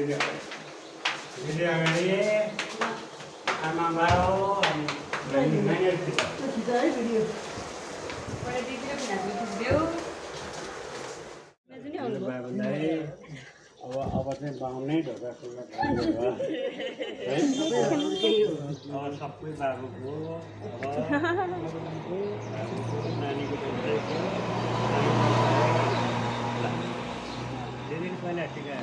video अगाडि आमा बाउ अनि अब चाहिँ बाउनै ढोका खुल्ला भयो है अब सबै बाबुको अब नानीको धेरै पहिला टिका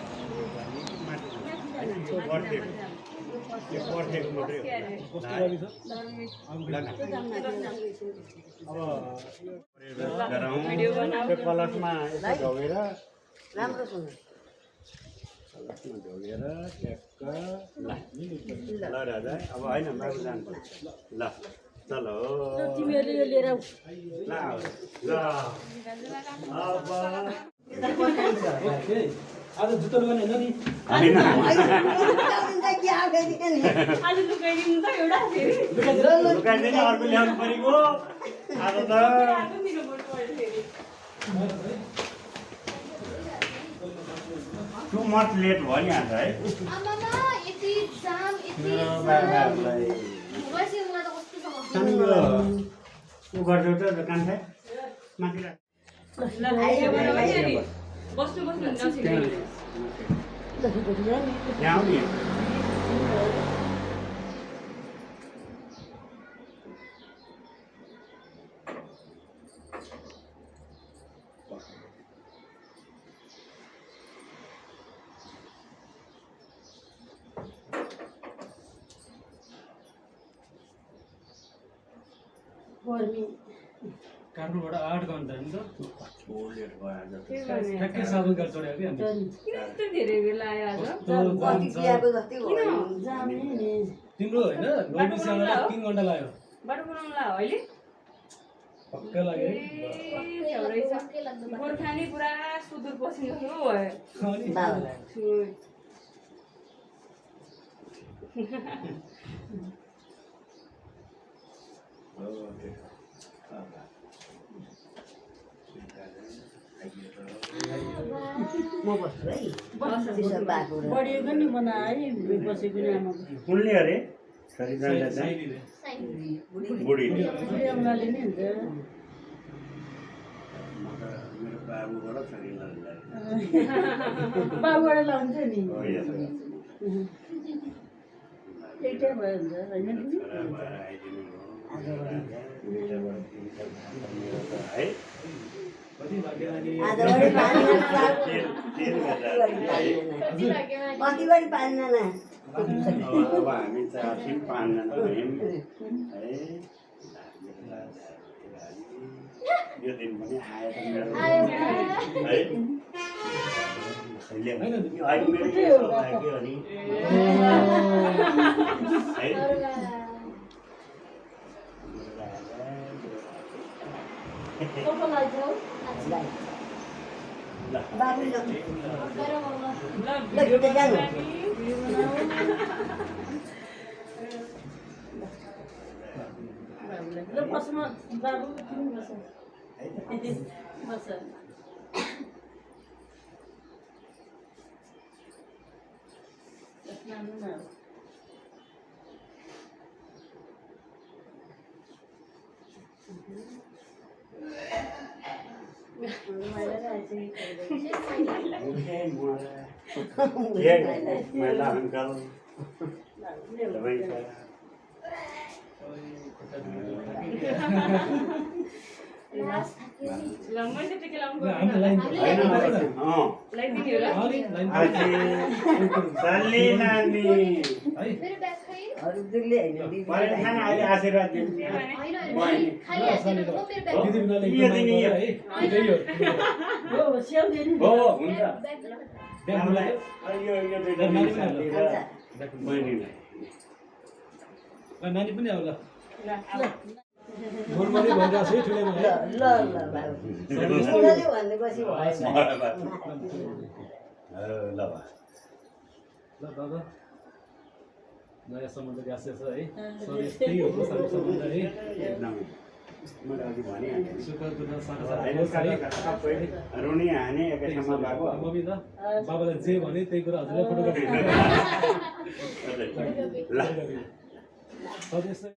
पर्फेक्ट मात्रै अब कलशमा यसो ढोगेर राम्रो सुन्नु कलशमा ढोगेर ट्याक्क ल राजा अब होइन बाबु जानुपर्छ ल चल हो तिमीहरूले यो लिएर ल अब आज जुत्ता लगाउने होइन नि आज लुकाइदिनु त एउटा फेरि लुकाइदिने अर्को ल्याउनु परेको आज त टु मच लेट भयो नि आज है मेरो बाबाहरूलाई उ गरिदेऊ त कान्छा माथि राख बस्नु यहाँ आऊ नि काठमाडौँबाट 8 घन्टा नि त कस्तो लेट भयो आज ठ्याक्कै साबुन गाडी चढ्यो कि हामी यस्तो धेरै बेला आयो आज तिम्रो होइन नौबिसलाई 3 घन्टा लाग्यो बाटो बनाउनु ला अहिले पक्का लाग्यो गोर्खानी पुरा सुदूर पश्चिम जस्तो म बस्छु है बढिएको नि बनाए बसेको नि आमाको कुनले अरे छोरी जाँदा चाहिँ बुढीले आमाले नि हुन्छ म त मेरो बाबुबाट छोरी लाग्यो बाबुबाट लाउँछ नि हो यसो एउटै भयो हुन्छ होइन छोरा भएर आइदिनु भयो है कति बढी पाँचजना अब हामी चाहिँ 5जना भयौँ है यो दिन पनि आएर मेरो है अहिले मेरो सौभाग्य हो नि है बस्नु बाबु बस महिला अंकल आशीर्वाद नानी पनि आउला घरमाले भइरहेको छ है ठुलोमा ल भनेपछि ल बाबा नयाँ सम्बन्ध गाँसेछ है सबै त्यही हो सानो सम्बन्ध है मैले अघि भनिहालेँ सुख दुःख सानो अहिले सानो सबै रुनी हाने एकै ठाउँमा भएको मम्मी त बाबाले जे भने त्यही कुरा हजुरले फोटो ल सधैँ